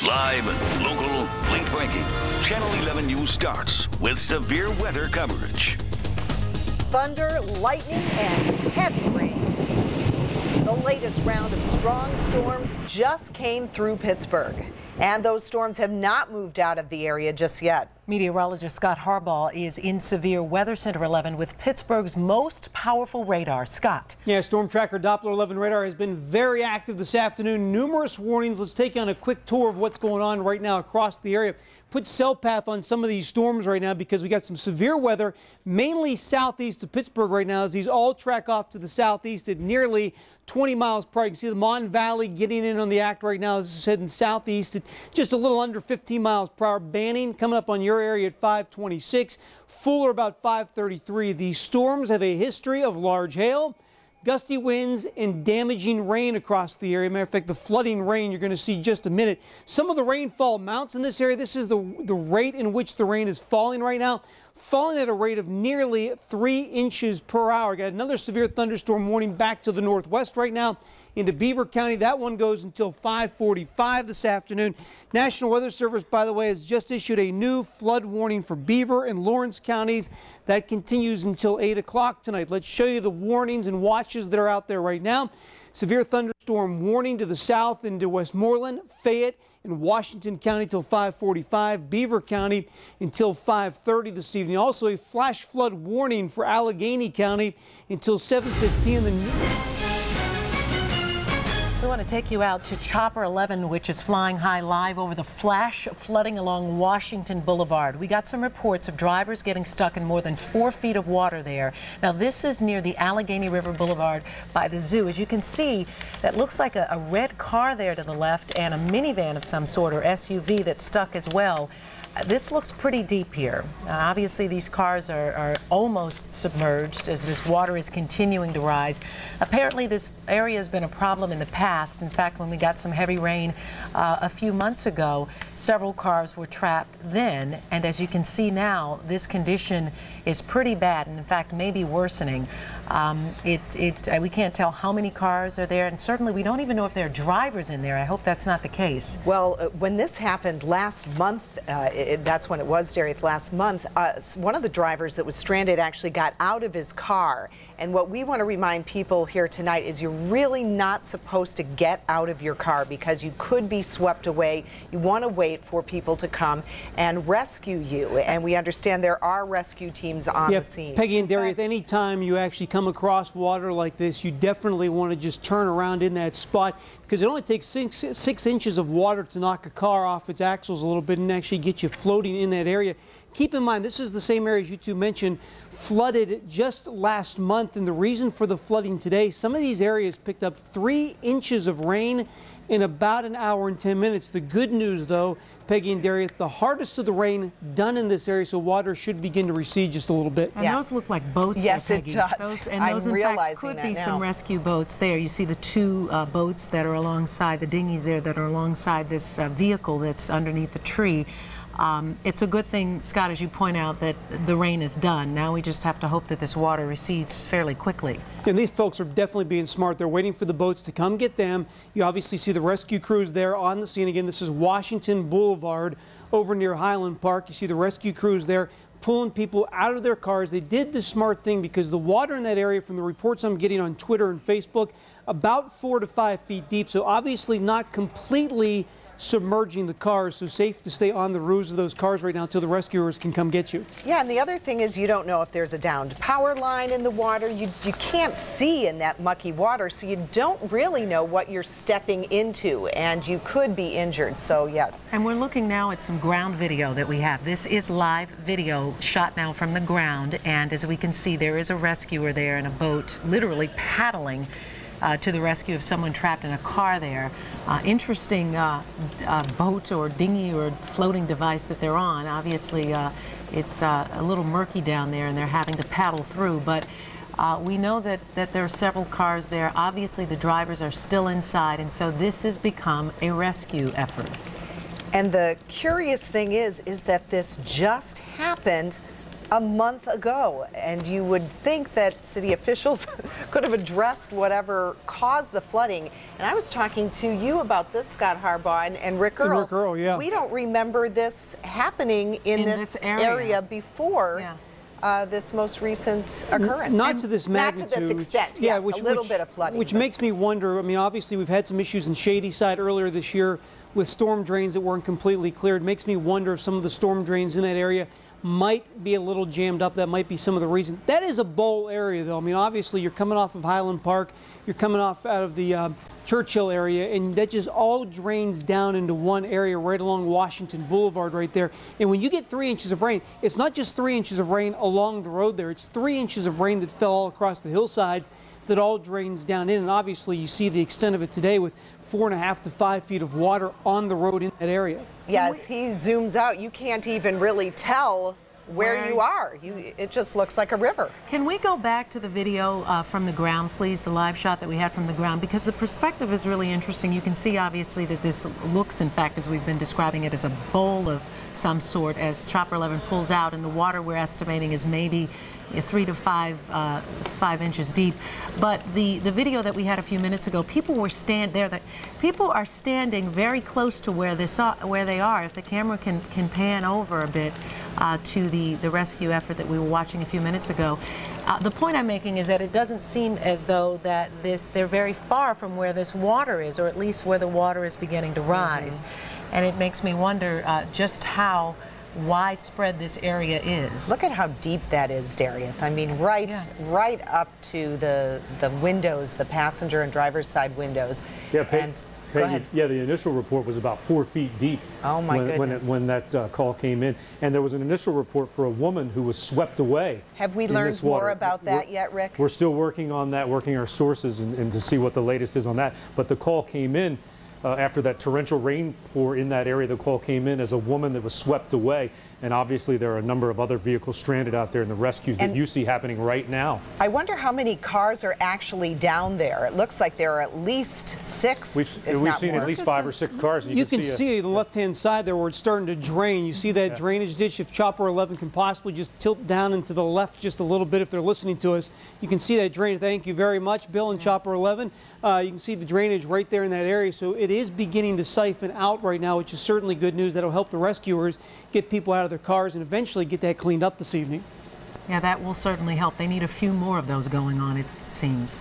Live, local, late breaking. Channel 11 News starts with severe weather coverage. Thunder, lightning, and heavy rain. The latest round of strong storms just came through Pittsburgh, and those storms have not moved out of the area just yet. Meteorologist Scott Harbaugh is in Severe Weather Center 11 with Pittsburgh's most powerful radar. Scott. Yeah, Storm Tracker Doppler 11 radar has been very active this afternoon. Numerous warnings. Let's take you on a quick tour of what's going on right now across the area. Put cell path on some of these storms right now because we got some severe weather, mainly southeast of Pittsburgh right now as these all track off to the southeast at nearly 20 miles per hour. You can see the Mon Valley getting in on the act right now. This is heading southeast at just a little under 15 miles per hour. Banning coming up on your area at 526. Fuller about 533. These storms have a history of large hail, gusty winds, and damaging rain across the area. Matter of fact, the flooding rain you're going to see just a minute. Some of the rainfall amounts in this area. This is the rate in which the rain is falling right now. Falling at a rate of nearly 3 inches per hour. Got another severe thunderstorm warning back to the northwest right now into Beaver County. That one goes until 5:45 this afternoon. National Weather Service, by the way, has just issued a new flood warning for Beaver and Lawrence counties. That continues until 8 o'clock tonight. Let's show you the warnings and watches that are out there right now. Severe thunderstorm warning to the south into Westmoreland, Fayette, in Washington County till 5:45, Beaver County until 5:30 this evening. Also a flash flood warning for Allegheny County until 7:15. We want to take you out to Chopper 11, which is flying high live over the flash flooding along Washington Boulevard. We got some reports of drivers getting stuck in more than 4 feet of water there. Now, this is near the Allegheny River Boulevard by the zoo. As you can see, that looks like a red car there to the left and a minivan of some sort, or SUV, that's stuck as well. This looks pretty deep here. Obviously, these cars are almost submerged as this water is continuing to rise. Apparently, this area has been a problem in the past. In fact, when we got some heavy rain a few months ago, several cars were trapped then. And as you can see now, this condition is pretty bad, and in fact, maybe worsening. We can't tell how many cars are there, and certainly we don't even know if there are drivers in there. I hope that's not the case. Well, when this happened last month, that's when it was, Darius, last month, one of the drivers that was stranded actually got out of his car. And what we want to remind people here tonight is you're really not supposed to get out of your car because you could be swept away. You want to wait for people to come and rescue you. And we understand there are rescue teams on the scene. Peggy and Darius, anytime you actually come across water like this, you definitely want to just turn around in that spot because it only takes six inches of water to knock a car off its axles a little bit and actually get you floating in that area. Keep in mind, this is the same area, as you two mentioned, flooded just last month. And the reason for the flooding today, some of these areas picked up 3 inches of rain in about an hour and 10 minutes. The good news, though, Peggy and Darius, the hardest of the rain done in this area, so water should begin to recede just a little bit. And those look like boats. Yes, there, it does. Those, in fact, could be some rescue boats there. You see the 2 boats that are alongside, the dinghies there that are alongside this vehicle that's underneath the tree. It's a good thing, Scott, as you point out, that the rain is done. Now we just have to hope that this water recedes fairly quickly. And these folks are definitely being smart. They're waiting for the boats to come get them. You obviously see the rescue crews there on the scene. Again, this is Washington Boulevard over near Highland Park. You see the rescue crews there pulling people out of their cars. They did the smart thing because the water in that area, from the reports I'm getting on Twitter and Facebook, about 4 to 5 feet deep. So obviously not completely submerging the cars, so safe to stay on the roofs of those cars right now until the rescuers can come get you. Yeah, and the other thing is you don't know if there's a downed power line in the water. You can't see in that mucky water, so you don't really know what you're stepping into, and you could be injured, so yes. And we're looking now at some ground video that we have. This is live video shot now from the ground, and as we can see, there is a rescuer there in a boat literally paddling to the rescue of someone trapped in a car there. Interesting boat or dinghy or floating device that they're on. Obviously, it's a little murky down there and they're having to paddle through, but we know that there are several cars there. Obviously, the drivers are still inside, and so this has become a rescue effort. And the curious thing is that this just happened a month ago, and you would think that city officials could have addressed whatever caused the flooding. And I was talking to you about this, Scott Harbaugh and Rick Earl. Rick Earl, yeah. We don't remember this happening in this area before. Yeah. This most recent occurrence. Not to this magnitude. Not to this extent, yeah, yes, a little bit of flooding. Which makes me wonder, I mean, obviously we've had some issues in Shadyside earlier this year with storm drains that weren't completely cleared. It makes me wonder if some of the storm drains in that area might be a little jammed up. That might be some of the reason. That is a bowl area, though. I mean, obviously you're coming off of Highland Park, you're coming off out of the Churchill area, and that just all drains down into one area right along Washington Boulevard right there. And when you get 3 inches of rain, it's not just 3 inches of rain along the road there, it's 3 inches of rain that fell all across the hillsides that all drains down in. And obviously you see the extent of it today with 4.5 to 5 feet of water on the road in that area. Yes, he zooms out. You can't even really tell where you are. It just looks like a river. Can we go back to the video from the ground, please, the live shot that we had from the ground, because the perspective is really interesting. You can see obviously that this looks, in fact, as we've been describing it, as a bowl of some sort as Chopper 11 pulls out, and the water we're estimating is maybe 3 to 5 inches deep. But the video that we had a few minutes ago, people were people are standing very close to where they are. If the camera can pan over a bit to the rescue effort that we were watching a few minutes ago. The point I'm making is that it doesn't seem as though that they're very far from where this water is, or at least where the water is beginning to rise. And it makes me wonder just how widespread this area is. Look at how deep that is, Darius. I mean, right up to the windows, the passenger and driver's side windows. Yeah, go ahead. Yeah, the initial report was about 4 feet deep. Oh my goodness. When that call came in, and there was an initial report for a woman who was swept away. Have we learned more about that yet, Rick? We're still working on that, working our sources and to see what the latest is on that. But the call came in after that torrential rain pour in that area. The call came in as a woman that was swept away. And obviously there are a number of other vehicles stranded out there in the rescues that you see happening right now. I wonder how many cars are actually down there. It looks like there are at least 6. We've seen at least 5 or 6 cars. And you can see the left-hand side there where it's starting to drain. You see that drainage ditch. If Chopper 11 can possibly just tilt down and to the left just a little bit if they're listening to us, you can see that drain. Thank you very much, Bill and Chopper 11. You can see the drainage right there in that area. So it is beginning to siphon out right now, which is certainly good news. That'll help the rescuers get people out of their cars and eventually get that cleaned up this evening. Yeah, that will certainly help. They need a few more of those going on, it seems.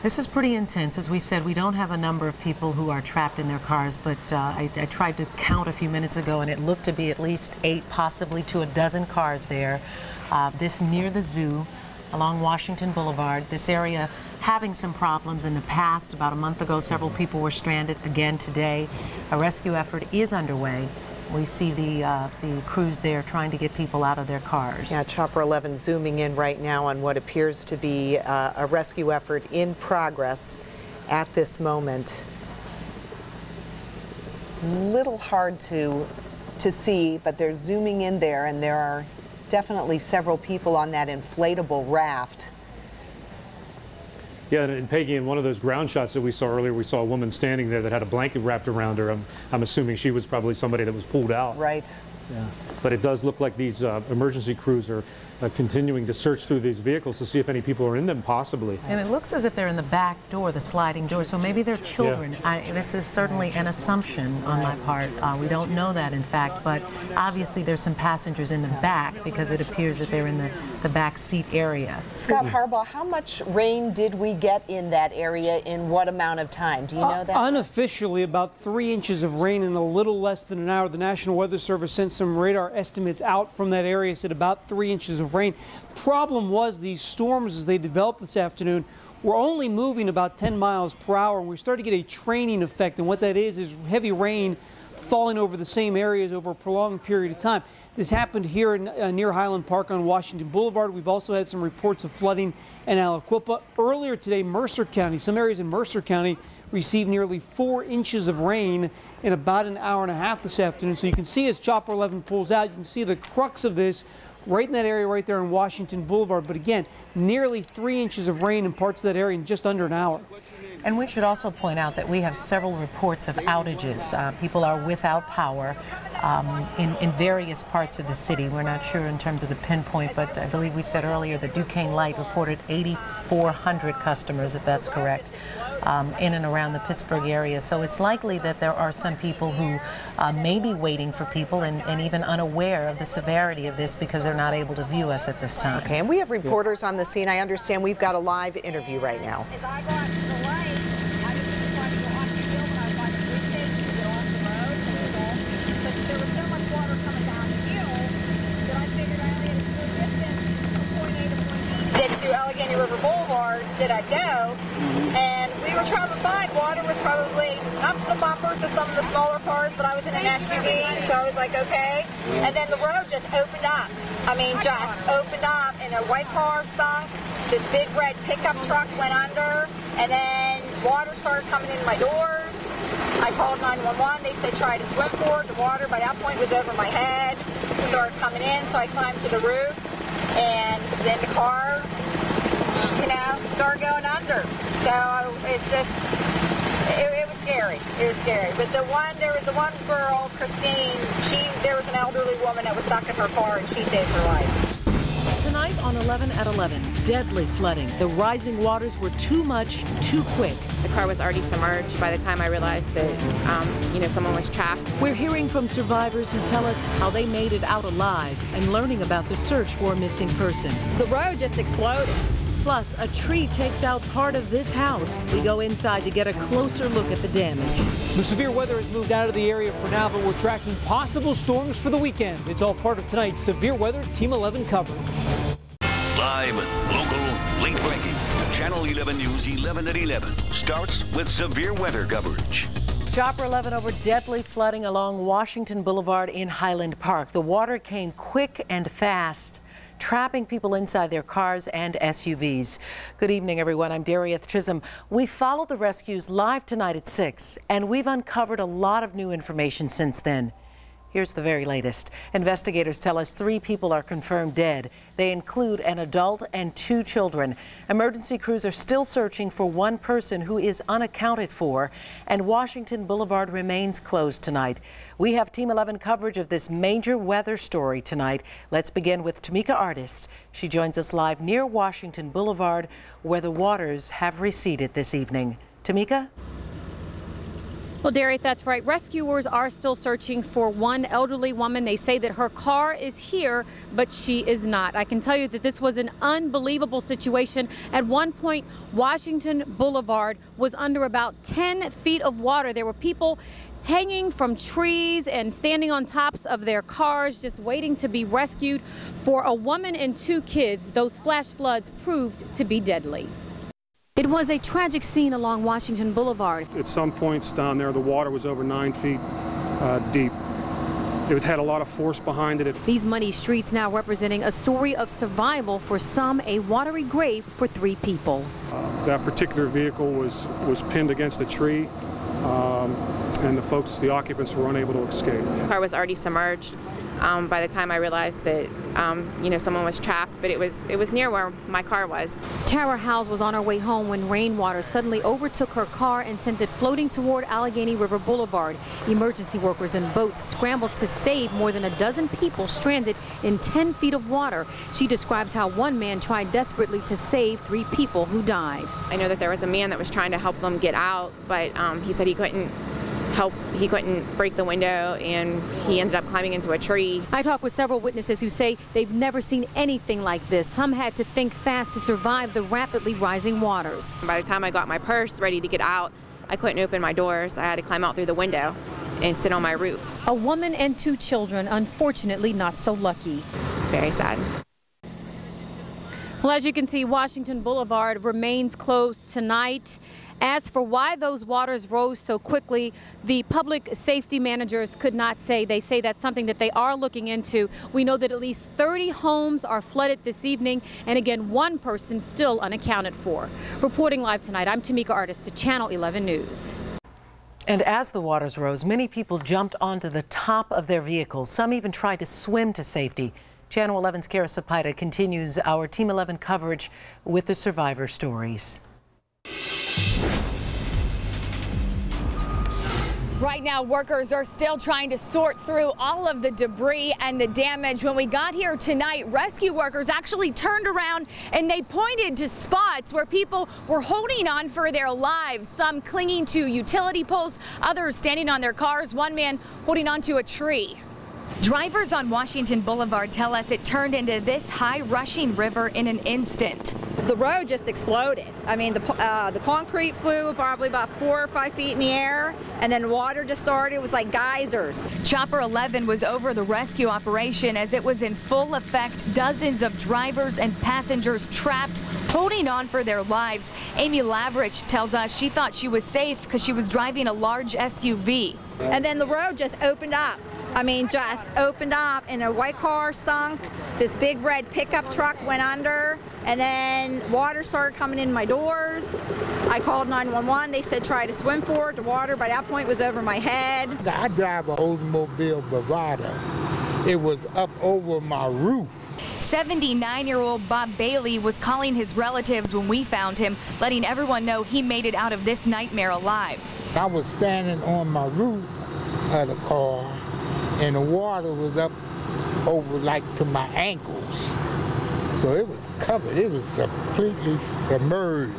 This is pretty intense. As we said, we don't have a number of people who are trapped in their cars, but I tried to count a few minutes ago, and it looked to be at least 8, possibly to a dozen cars there. This near the zoo, along Washington Boulevard. This area having some problems in the past. About a month ago, several people were stranded. Again today, a rescue effort is underway. We see the crews there trying to get people out of their cars. Yeah, Chopper 11 zooming in right now on what appears to be a rescue effort in progress at this moment. It's a little hard to see, but they're zooming in there, and there are definitely several people on that inflatable raft. Yeah, and Peggy, in one of those ground shots that we saw earlier, we saw a woman standing there that had a blanket wrapped around her. I'm assuming she was probably somebody that was pulled out. Right. Yeah. But it does look like these emergency crews are continuing to search through these vehicles to see if any people are in them, possibly. And it looks as if they're in the back door, the sliding door, so maybe they're children. Yeah. This is certainly an assumption on my part. We don't know that, in fact, but obviously there's some passengers in the back because it appears that they're in the back seat area. Scott Harbaugh, how much rain did we get in that area in what amount of time? Do you know that? Unofficially, about 3 inches of rain in a little less than an hour. The National Weather Service sent some radar estimates out from that area, said about 3 inches of rain. Problem was these storms, as they developed this afternoon, were only moving about 10 miles per hour, and we started to get a training effect. And what that is heavy rain falling over the same areas over a prolonged period of time. This happened here near Highland Park on Washington Boulevard. We've also had some reports of flooding in Aliquippa. Earlier today, Mercer County, some areas in Mercer County received nearly 4 inches of rain in about an hour and a half this afternoon. So you can see as Chopper 11 pulls out, you can see the crux of this right in that area right there on Washington Boulevard. But again, nearly 3 inches of rain in parts of that area in just under an hour. And we should also point out that we have several reports of outages. People are without power in various parts of the city. We're not sure in terms of the pinpoint, but I believe we said earlier that Duquesne Light reported 8,400 customers, if that's correct, in and around the Pittsburgh area. So it's likely that there are some people who may be waiting for people and even unaware of the severity of this because they're not able to view us at this time. Okay, and we have reporters on the scene. I understand we've got a live interview right now. As I got to the light, I was just trying to go off the hill when I was by the police station to get off the road. That was all. But there was so much water coming down the hill that I figured I only had a good distance from point A to point B to get to Allegheny River Boulevard that I'd go. And we were traveling fine. Water was probably up to the bumpers of some of the smaller cars, but I was in an SUV, so I was like, okay. And then the road just opened up. I mean, just opened up, and a white car sunk. This big red pickup truck went under, and then water started coming in my doors. I called 911. They said try to swim for it. The water by that point was over my head. It started coming in, so I climbed to the roof, and then the car, started going under. So it's just, it was scary. It was scary. But there was one girl, Christine. There was an elderly woman that was stuck in her car, and she saved her life. Tonight on 11 at 11, deadly flooding. The rising waters were too much, too quick. The car was already submerged by the time I realized that, someone was trapped. We're hearing from survivors who tell us how they made it out alive and learning about the search for a missing person. The road just exploded. Plus, a tree takes out part of this house. We go inside to get a closer look at the damage. The severe weather has moved out of the area for now, but we're tracking possible storms for the weekend. It's all part of tonight's Severe Weather Team 11 coverage. Live, local, late breaking. Channel 11 News 11 at 11 starts with severe weather coverage. Chopper 11 over deadly flooding along Washington Boulevard in Highland Park. The water came quick and fast, trapping people inside their cars and SUVs. Good evening, everyone. I'm Darieth Chisholm. We followed the rescues live tonight at 6, and we've uncovered a lot of new information since then. Here's the very latest. Investigators tell us 3 people are confirmed dead. They include an adult and 2 children. Emergency crews are still searching for 1 person who is unaccounted for, and Washington Boulevard remains closed tonight. We have Team 11 coverage of this major weather story tonight. Let's begin with Tamika Artist. She joins us live near Washington Boulevard, where the waters have receded this evening. Tamika? Well, Darieth, that's right. Rescuers are still searching for 1 elderly woman. They say that her car is here, but she is not. I can tell you that this was an unbelievable situation. At one point, Washington Boulevard was under about 10 feet of water. There were people hanging from trees and standing on tops of their cars, just waiting to be rescued. For a woman and 2 kids, those flash floods proved to be deadly. It was a tragic scene along Washington Boulevard. At some points down there, the water was over 9 feet deep. It had a lot of force behind it. These muddy streets now representing a story of survival for some, a watery grave for 3 people. That particular vehicle was pinned against a tree, and the occupants were unable to escape. The car was already submerged by the time I realized that, someone was trapped, but it was near where my car was. Tara Howes was on her way home when rainwater suddenly overtook her car and sent it floating toward Allegheny River Boulevard. Emergency workers and boats scrambled to save more than a dozen people stranded in 10 feet of water. She describes how one man tried desperately to save 3 people who died. I know that there was a man that was trying to help them get out, but he said he couldn't break the window, and he ended up climbing into a tree. I talked with several witnesses who say they've never seen anything like this. Some had to think fast to survive the rapidly rising waters. By the time I got my purse ready to get out, I couldn't open my doors. I had to climb out through the window and sit on my roof. A woman and 2 children, unfortunately not so lucky. Very sad. Well, as you can see, Washington Boulevard remains closed tonight. As for why those waters rose so quickly, the public safety managers could not say. They say that's something that they are looking into. We know that at least 30 homes are flooded this evening, and again, 1 person still unaccounted for. Reporting live tonight, I'm Tamika Artist to Channel 11 News. And as the waters rose, many people jumped onto the top of their vehicles. Some even tried to swim to safety. Channel 11's Kara Sapaita continues our Team 11 coverage with the survivor stories. Right now, workers are still trying to sort through all of the debris and the damage. When we got here tonight, rescue workers actually turned around and they pointed to spots where people were holding on for their lives, some clinging to utility poles, others standing on their cars, one man holding onto a tree. Drivers on Washington Boulevard tell us it turned into this high-rushing river in an instant. The road just exploded. I mean, the concrete flew probably about 4 or 5 feet in the air, and then water just started. It was like geysers. Chopper 11 was over the rescue operation as it was in full effect. Dozens of drivers and passengers trapped, holding on for their lives. Amy Lavrich tells us she thought she was safe because she was driving a large SUV. And then the road just opened up. I mean, just opened up, and a white car sunk. This big red pickup truck went under, and then water started coming in my doors. I called 911. They said try to swim for it. The water by that point was over my head. I drive an Oldsmobile Bravada. It was up over my roof. 79-year-old Bob Bailey was calling his relatives when we found him, letting everyone know he made it out of this nightmare alive. I was standing on my roof of the car, and the water was up over like to my ankles. So it was covered. It was completely submerged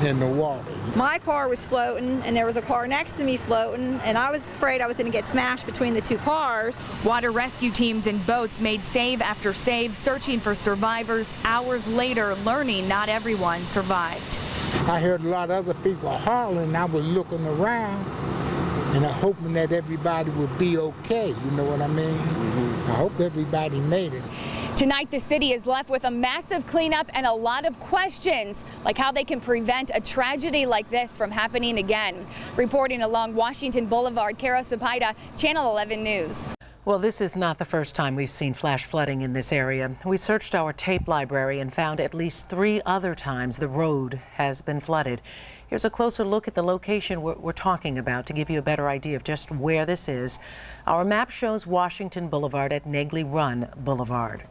in the water. My car was floating, and there was a car next to me floating, and I was afraid I was going to get smashed between the two cars. Water rescue teams and boats made save after save, searching for survivors. Hours later, learning not everyone survived. I heard a lot of other people hollering. I was looking around, and I'm hoping that everybody would be okay, you know what I mean? I hope everybody made it. Tonight, the city is left with a massive cleanup and a lot of questions, like how they can prevent a tragedy like this from happening again. Reporting along Washington Boulevard, Kara Sapaida, Channel 11 News. Well, this is not the first time we've seen flash flooding in this area. We searched our tape library and found at least 3 other times the road has been flooded. Here's a closer look at the location we're talking about to give you a better idea of just where this is. Our map shows Washington Boulevard at Negley Run Boulevard.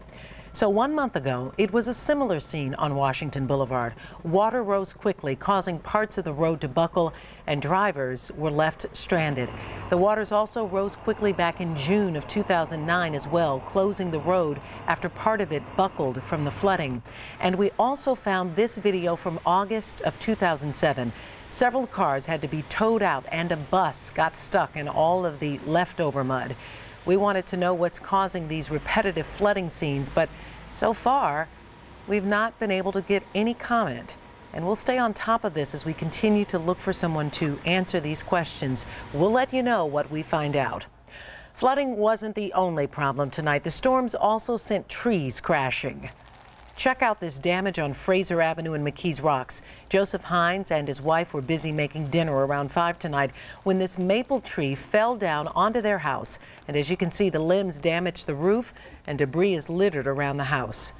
So 1 month ago, it was a similar scene on Washington Boulevard. Water rose quickly, causing parts of the road to buckle, and drivers were left stranded. The waters also rose quickly back in June of 2009 as well, closing the road after part of it buckled from the flooding. And we also found this video from August of 2007. Several cars had to be towed out, and a bus got stuck in all of the leftover mud. We wanted to know what's causing these repetitive flooding scenes, but so far, we've not been able to get any comment. And we'll stay on top of this as we continue to look for someone to answer these questions. We'll let you know what we find out. Flooding wasn't the only problem tonight. The storms also sent trees crashing. Check out this damage on Fraser Avenue in McKees Rocks. Joseph Hines and his wife were busy making dinner around 5 tonight when this maple tree fell down onto their house. And as you can see, the limbs damaged the roof and debris is littered around the house.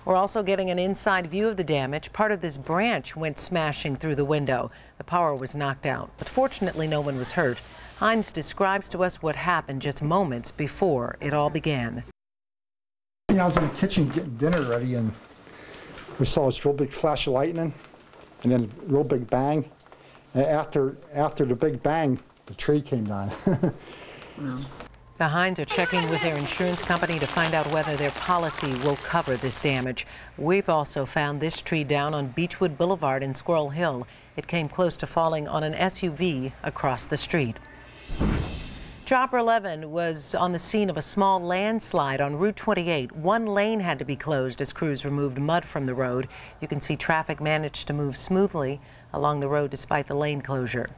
We're also getting an inside view of the damage. Part of this branch went smashing through the window. The power was knocked out, but fortunately no one was hurt. Hines describes to us what happened just moments before it all began. I was in the kitchen getting dinner ready, and we saw this real big flash of lightning, and then a real big bang. And after the big bang, the tree came down. The Hines are checking with their insurance company to find out whether their policy will cover this damage. We've also found this tree down on Beechwood Boulevard in Squirrel Hill. It came close to falling on an SUV across the street. Chopper 11 was on the scene of a small landslide on Route 28. One lane had to be closed as crews removed mud from the road. You can see traffic managed to move smoothly along the road despite the lane closure.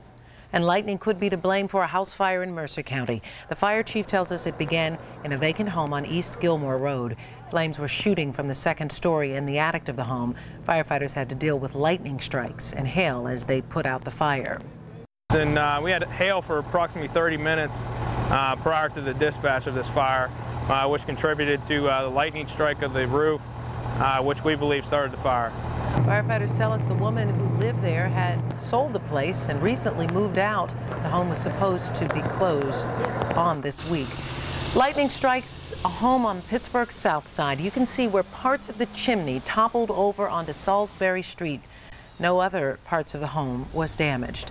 And lightning could be to blame for a house fire in Mercer County. The fire chief tells us it began in a vacant home on East Gilmore Road. Flames were shooting from the second story in the attic of the home. Firefighters had to deal with lightning strikes and hail as they put out the fire. And we had hail for approximately 30 minutes prior to the dispatch of this fire, which contributed to the lightning strike of the roof, which we believe started the fire. Firefighters tell us the woman who lived there had sold the place and recently moved out. The home was supposed to be closed on this week. Lightning strikes a home on Pittsburgh's south side. You can see where parts of the chimney toppled over onto Salisbury Street. No other parts of the home was damaged.